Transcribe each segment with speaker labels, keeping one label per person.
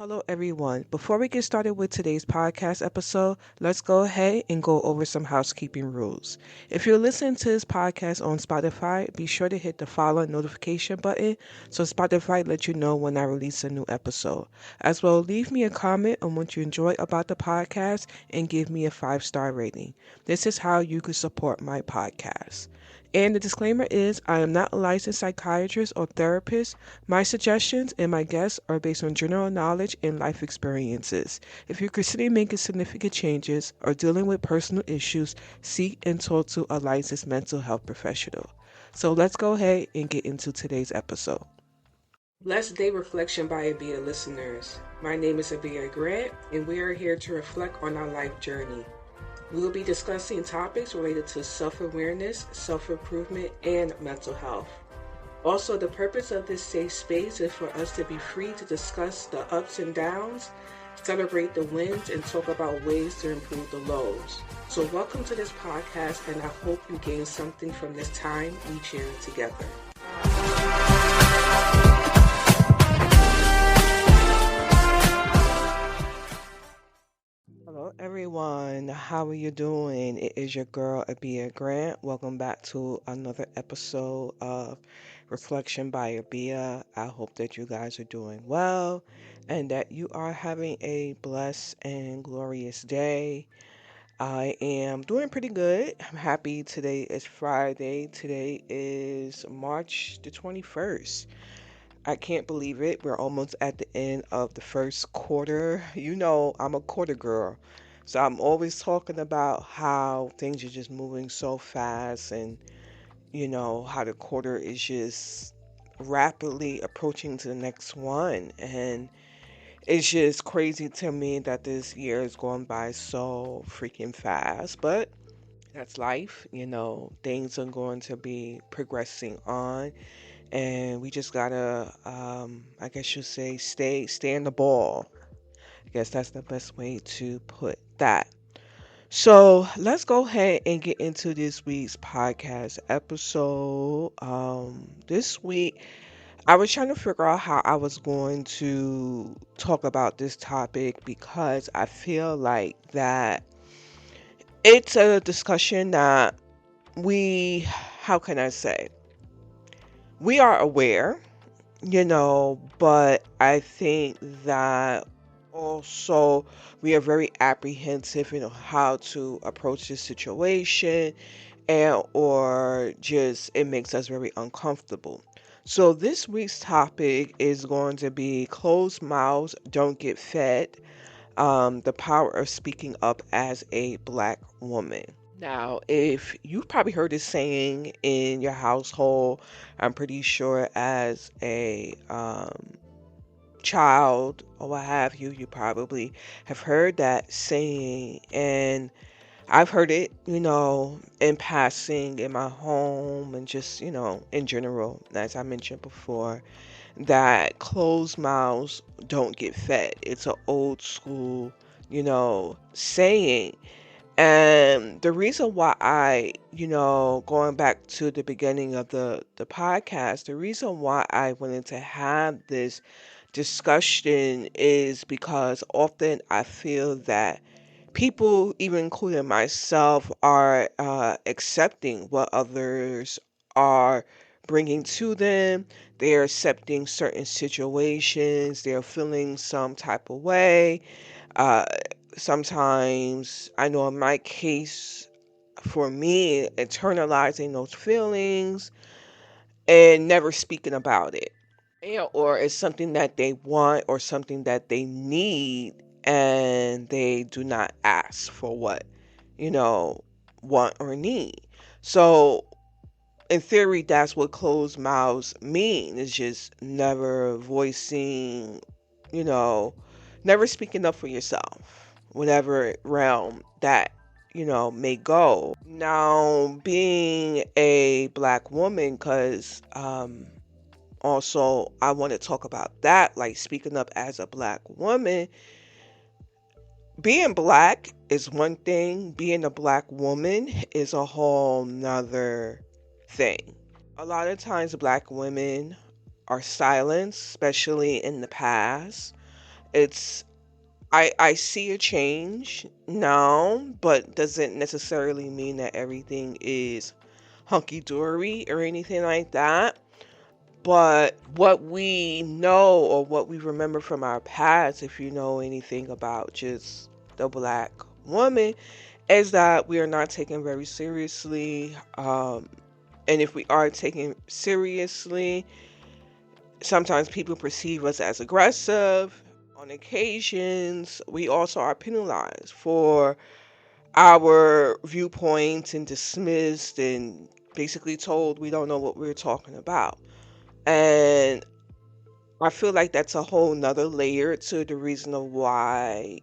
Speaker 1: Hello, everyone. Before we get started with today's podcast episode, let's go ahead and go over some housekeeping rules. If you're listening to this podcast on Spotify, be sure to hit the follow notification button so Spotify lets you know when I release a new episode. As well, leave me a comment on what you enjoy about the podcast and give me a 5-star rating. This is how you can support my podcast. And the disclaimer is I am not a licensed psychiatrist or therapist. My suggestions and my guests are based on general knowledge and life experiences. If you're considering making significant changes or dealing with personal issues, seek and talk to a licensed mental health professional. So let's go ahead and get into today's episode. Blessed Day Reflection by Abia listeners. My name is Abia Grant, and we are here to reflect on our life journey. We will be discussing topics related to self-awareness, self-improvement, and mental health. Also, the purpose of this safe space is for us to be free to discuss the ups and downs, celebrate the wins, and talk about ways to improve the lows. So welcome to this podcast, and I hope you gain something from this time we share together. Hello everyone, how are you doing? It is your girl Abia Grant. Welcome back to another episode of Reflection by Abia. I hope that you guys are doing well and that you are having a blessed and glorious day. I am doing pretty good. I'm happy today is Friday. Today is March the 21st. I can't believe it. We're almost at the end of the first quarter. You know, I'm a quarter girl. So I'm always talking about how things are just moving so fast and, how the quarter is just rapidly approaching to the next one. And it's just crazy to me that this year is going by so freaking fast. But that's life. Things are going to be progressing on and we just gotta, I guess you say, stay in the ball. I guess that's the best way to put that. So let's go ahead and get into this week's podcast episode. This week, I was trying to figure out how I was going to talk about this topic because I feel like that it's a discussion that how can I say? We are aware, but I think that also we are very apprehensive in how to approach this situation and or just it makes us very uncomfortable. So this week's topic is going to be closed mouths don't get fed, the power of speaking up as a Black woman. Now, if you've probably heard this saying in your household, I'm pretty sure as a child or what have you, you probably have heard that saying. And I've heard it, in passing in my home and just, in general, as I mentioned before, that closed mouths don't get fed. It's an old school, saying. And the reason why going back to the beginning of the podcast, the reason why I wanted to have this discussion is because often I feel that people, even including myself, are accepting what others are bringing to them. They're accepting certain situations. They're feeling some type of way. Uh, Sometimes, I know in my case, for me, internalizing those feelings and never speaking about it. Or it's something that they want or something that they need and they do not ask for what, you know, want or need. So, in theory, that's what closed mouths mean. It's just never voicing, you know, never speaking up for yourself, whatever realm that, may go. Now, being a Black woman, because also I want to talk about that, like speaking up as a Black woman. Being Black is one thing, being a Black woman is a whole nother thing. A lot of times, Black women are silenced, especially in the past. It's I see a change now, but doesn't necessarily mean that everything is hunky dory or anything like that. But what we know or what we remember from our past, if you know anything about just the black woman, is that we are not taken very seriously. And if we are taken seriously, sometimes people perceive us as aggressive. On occasions, we also are penalized for our viewpoints and dismissed and basically told we don't know what we're talking about. And I feel like that's a whole nother layer to the reason of why,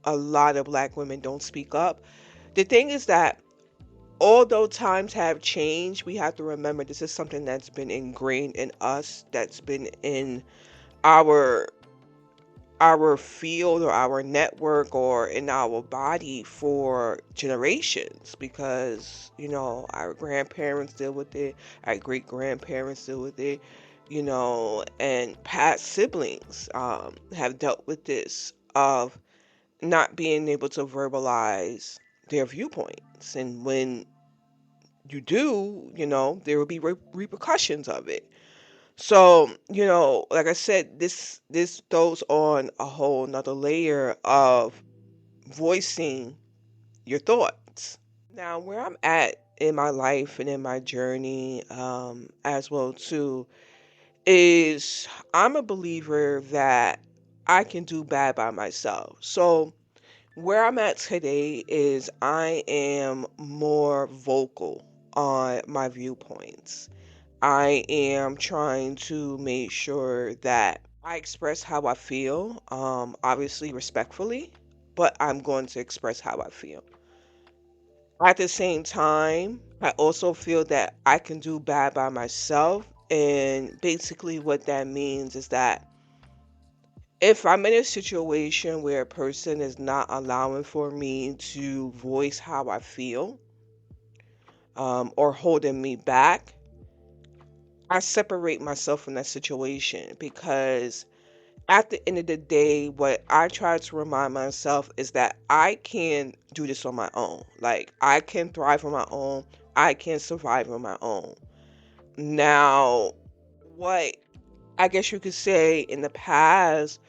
Speaker 1: a lot of black women don't speak up. The thing is that although times have changed, we have to remember this is something that's been ingrained in us, that's been in our field or our network or in our body for generations, because our grandparents deal with it, our great grandparents deal with it, and past siblings have dealt with this of not being able to verbalize their viewpoints. And when you do, there will be repercussions of it. So, like I said, this goes on a whole nother layer of voicing your thoughts. Now, where I'm at in my life and in my journey, as well too, is I'm a believer that I can do bad by myself. So where I'm at today is I am more vocal on my viewpoints. I am trying to make sure that I express how I feel, obviously respectfully, but I'm going to express how I feel. At the same time, I also feel that I can do bad by myself. And basically, what that means is that if I'm in a situation where a person is not allowing for me to voice how I feel, or holding me back, I separate myself from that situation, because at the end of the day, what I try to remind myself is that I can do this on my own. Like, I can thrive on my own. I can survive on my own. Now, what I guess you could say in the past,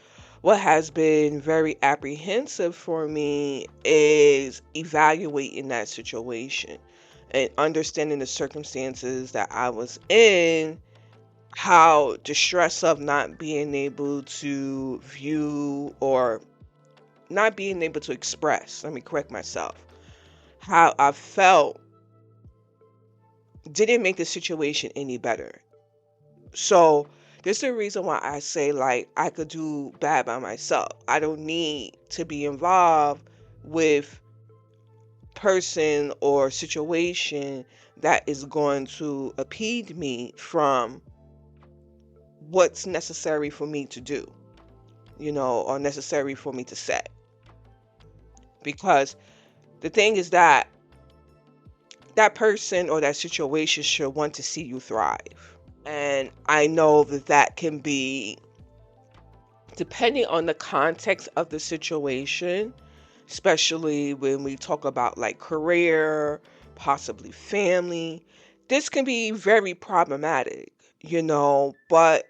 Speaker 1: what has been very apprehensive for me is evaluating that situation and understanding the circumstances that I was in, how the stress of not being able to view or not being able to express, let me correct myself, how I felt didn't make the situation any better. So this is the reason why I say, like, I could do bad by myself. I don't need to be involved with person or situation that is going to impede me from what's necessary for me to do, or necessary for me to say. Because the thing is that that person or that situation should want to see you thrive. And I know that that can be, depending on the context of the situation, especially when we talk about like career, possibly family, this can be very problematic, but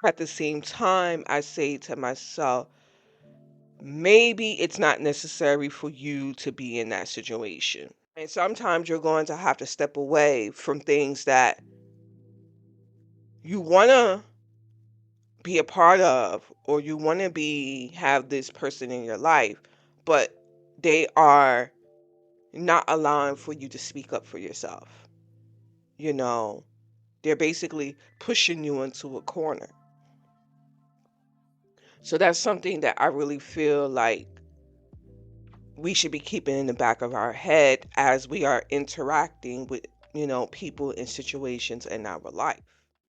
Speaker 1: at the same time, I say to myself, maybe it's not necessary for you to be in that situation. And sometimes you're going to have to step away from things that you want to be a part of, or you want to have this person in your life, but they are not allowing for you to speak up for yourself. They're basically pushing you into a corner. So that's something that I really feel like we should be keeping in the back of our head as we are interacting with, people and situations in our life.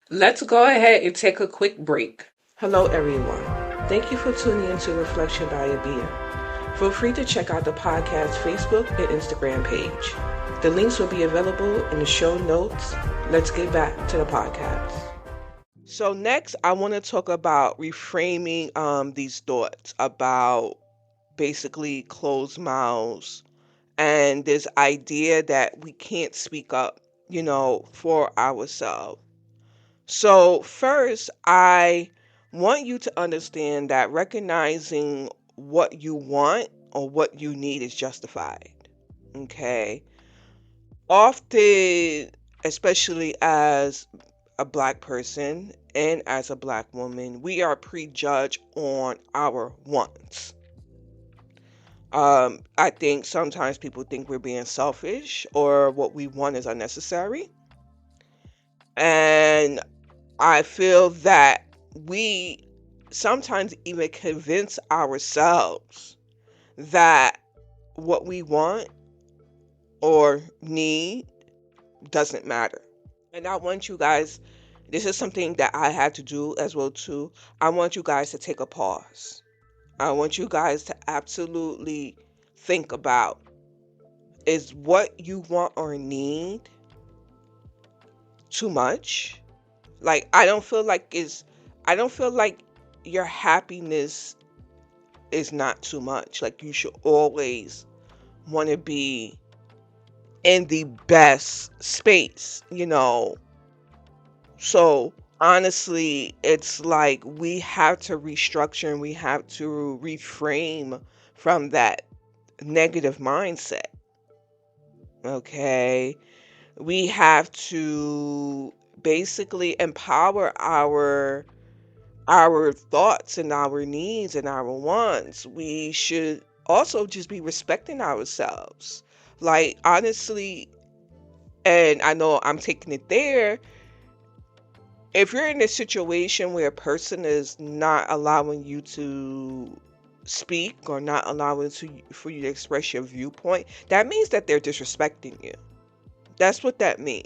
Speaker 1: Let's go ahead and take a quick break. Hello, everyone. Thank you for tuning into Reflection by Abia. Feel free to check out the podcast Facebook and Instagram page. The links will be available in the show notes. Let's get back to the podcast. So next, I want to talk about reframing these thoughts about basically closed mouths and this idea that we can't speak up, for ourselves. So first, I want you to understand that recognizing what you want or what you need is justified. Okay. Often, especially as a black person and as a black woman, we are prejudged on our wants. I think sometimes people think we're being selfish or what we want is unnecessary. And I feel that we sometimes even convince ourselves that what we want or need doesn't matter. And I want you guys, this is something that I had to do as well too. I want you guys to take a pause. I want you guys to absolutely think about, is what you want or need too much? Like I don't feel like your happiness is not too much. Like you should always want to be in the best space. So honestly, it's like we have to restructure and we have to reframe from that negative mindset. Okay. We have to basically empower our thoughts and our needs and our wants. We should also just be respecting ourselves. Like honestly, and I know I'm taking it there, if you're in a situation where a person is not allowing you to speak or not allowing for you to express your viewpoint, that means that they're disrespecting you. That's what that means.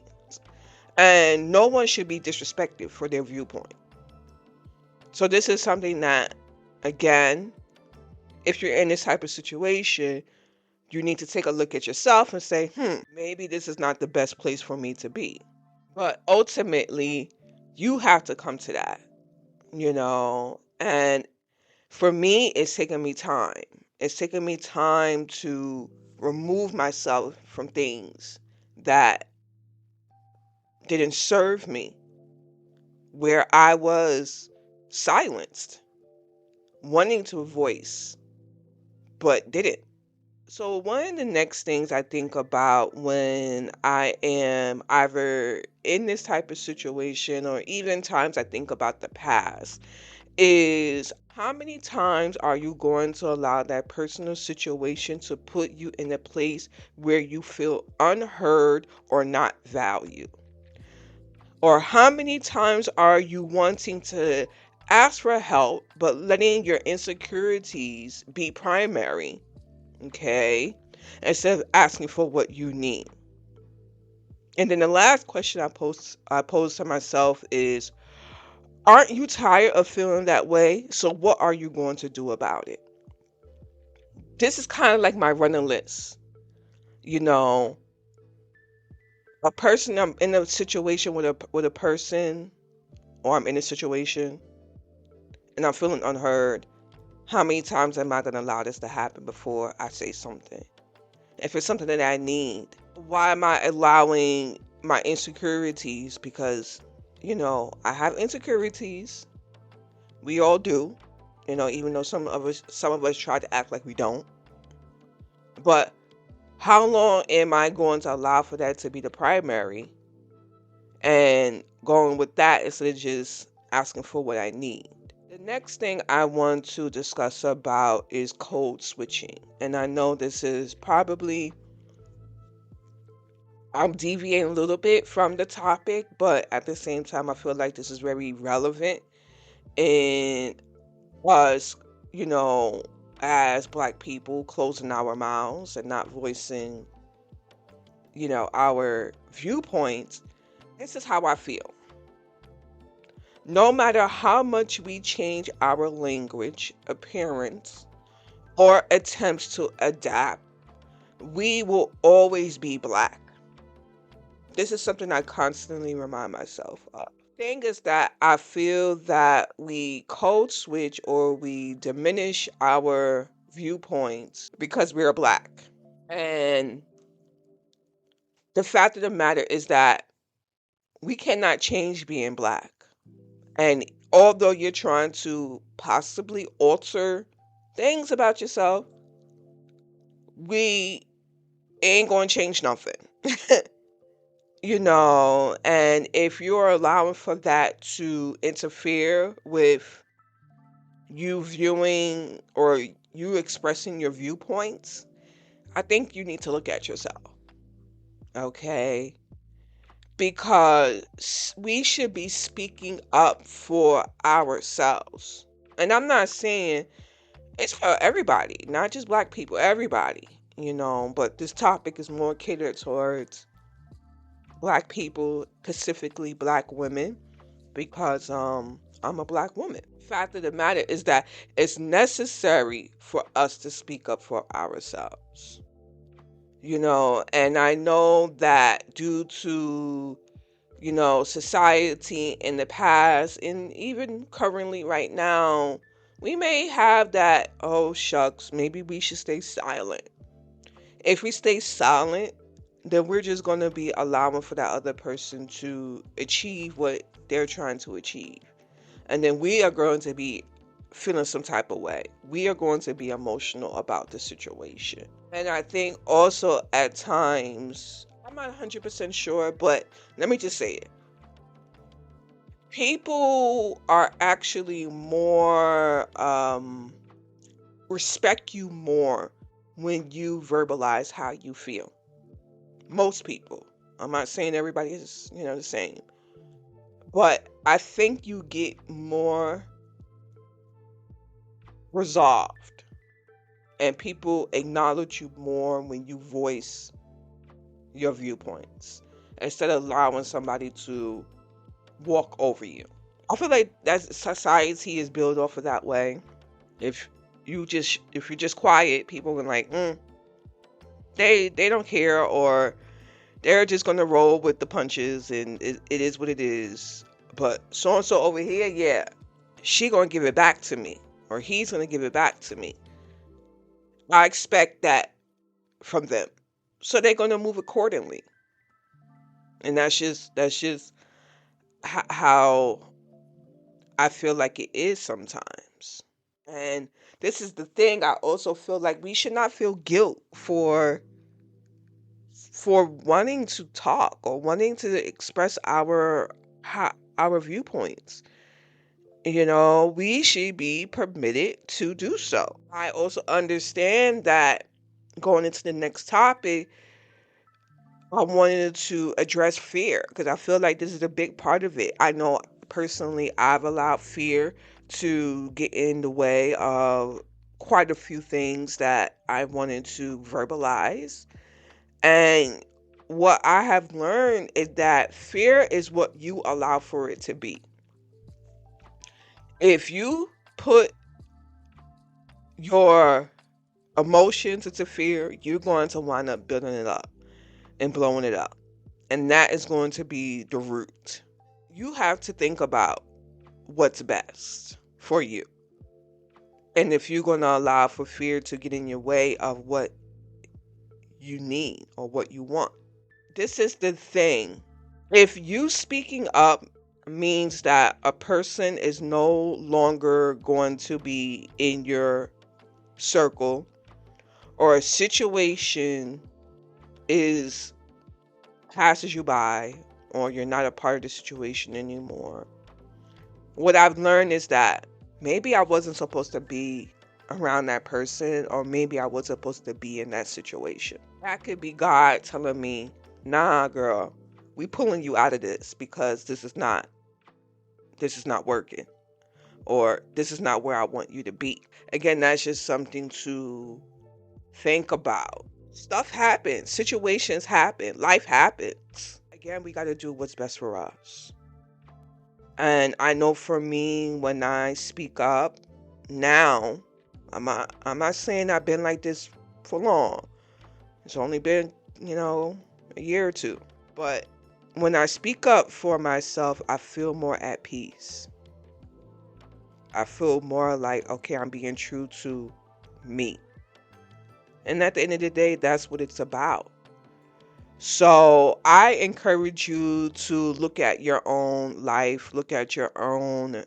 Speaker 1: And no one should be disrespected for their viewpoint. So this is something that, again, if you're in this type of situation, you need to take a look at yourself and say, maybe this is not the best place for me to be. But ultimately, you have to come to that. And for me, it's taken me time. It's taken me time to remove myself from things that didn't serve me, where I was silenced, wanting to voice, but didn't. So, one of the next things I think about when I am either in this type of situation or even times I think about the past is, how many times are you going to allow that personal situation to put you in a place where you feel unheard or not valued? Or how many times are you wanting to ask for help but letting your insecurities be primary, okay, instead of asking for what you need? And then the last question I pose to myself is, aren't you tired of feeling that way? So what are you going to do about it? This is kind of like my running list. You know, a person, I'm in a situation with a person, or I'm in a situation and I'm feeling unheard. How many times am I going to allow this to happen before I say something? If it's something that I need, why am I allowing my insecurities? Because, I have insecurities. We all do. Even though some of us try to act like we don't. But how long am I going to allow for that to be the primary and going with that instead of just asking for what I need? The next thing I want to discuss about is code switching. And I know this is probably, I'm deviating a little bit from the topic, but at the same time, I feel like this is very relevant in us, you know, as Black people closing our mouths and not voicing, our viewpoints. This is how I feel. No matter how much we change our language, appearance, or attempts to adapt, we will always be Black. This is something I constantly remind myself of. Thing is that I feel that we code switch or we diminish our viewpoints because we're black. And the fact of the matter is that we cannot change being black. And although you're trying to possibly alter things about yourself, we ain't going to change nothing. And if you're allowing for that to interfere with you viewing or you expressing your viewpoints, I think you need to look at yourself, okay? Because we should be speaking up for ourselves. And I'm not saying it's for everybody, not just black people, everybody, but this topic is more catered towards black people, specifically black women, because I'm a black woman. Fact of the matter is that it's necessary for us to speak up for ourselves. And I know that due to society in the past and even currently right now, we may have that, oh shucks, maybe we should stay silent. If we stay silent, then we're just going to be allowing for that other person to achieve what they're trying to achieve. And then we are going to be feeling some type of way. We are going to be emotional about the situation. And I think also at times, I'm not 100% sure, but let me just say it. People are actually more, respect you more when you verbalize how you feel. Most people. I'm not saying everybody is, the same. But I think you get more resolved and people acknowledge you more when you voice your viewpoints instead of allowing somebody to walk over you. I feel like that society is built off of that way. If you're just quiet, people are like, they don't care, or they're just gonna roll with the punches, and it is what it is. But so and so over here, yeah, she gonna give it back to me, or he's gonna give it back to me. I expect that from them, so they're gonna move accordingly, and that's just how I feel like it is sometimes. And this is the thing. I also feel like we should not feel guilt for wanting to talk or wanting to express our viewpoints. We should be permitted to do so. I also understand that going into the next topic, I wanted to address fear because I feel like this is a big part of it. I know personally I've allowed fear to get in the way of quite a few things that I wanted to verbalize. And what I have learned is that fear is what you allow for it to be. If you put your emotions into fear, you're going to wind up building it up and blowing it up. And that is going to be the root. You have to think about what's best for you. And if you're going to allow for fear to get in your way of what you need or what you want. This is the thing. If you speaking up means that a person is no longer going to be in your circle, or a situation is passes you by, or you're not a part of the situation anymore, what I've learned is that maybe I wasn't supposed to be around that person, or maybe I was supposed to be in that situation. That could be God telling me, nah girl, we pulling you out of this because this is not working, or this is not where I want you to be. Again, that's just something to think about. Stuff happens, situations happen, life happens. Again, we got to do what's best for us. And I know for me, when I speak up now, I'm not saying I've been like this for long. It's only been, a year or two. But when I speak up for myself, I feel more at peace. I feel more like, okay, I'm being true to me. And at the end of the day, that's what it's about. So I encourage you to look at your own life, look at your own,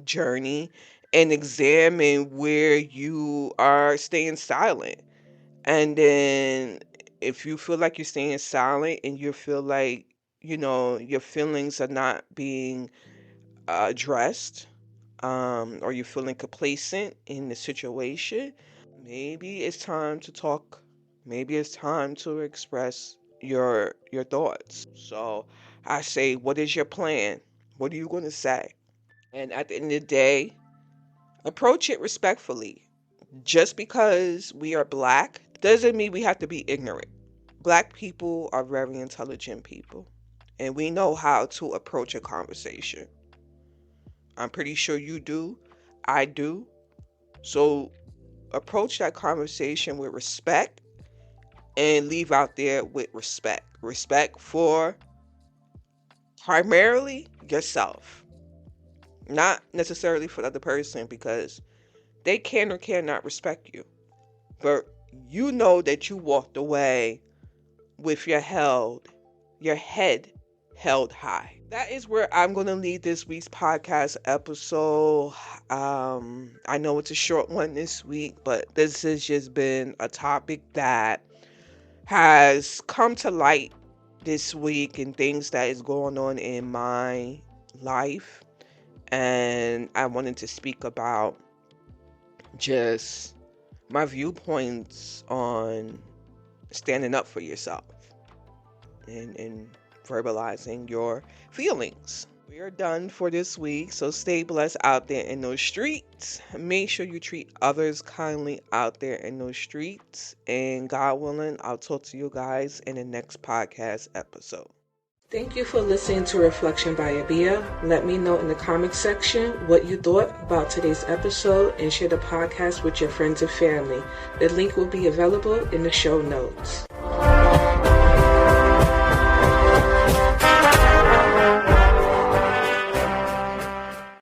Speaker 1: journey, and examine where you are staying silent. And then if you feel like you're staying silent and you feel like, your feelings are not being addressed, or you're feeling complacent in the situation, maybe it's time to talk. Maybe it's time to express your thoughts. So I say, what is your plan? What are you going to say? And at the end of the day, approach it respectfully. Just because we are black doesn't mean we have to be ignorant. Black people are very intelligent people, and we know how to approach a conversation. I'm pretty sure you do. I do. So approach that conversation with respect and leave out there with respect. Respect for primarily yourself, not necessarily for the other person, because they can or cannot respect you. But you know that you walked away with your head held high. That is where I'm going to leave this week's podcast episode. I know it's a short one this week, but this has just been a topic that has come to light this week and things that is going on in my life. And I wanted to speak about just my viewpoints on standing up for yourself and verbalizing your feelings. We are done for this week, so stay blessed out there in those streets. Make sure you treat others kindly out there in those streets. And God willing, I'll talk to you guys in the next podcast episode. Thank you for listening to Reflection by Abia. Let me know in the comments section what you thought about today's episode and share the podcast with your friends and family. The link will be available in the show notes.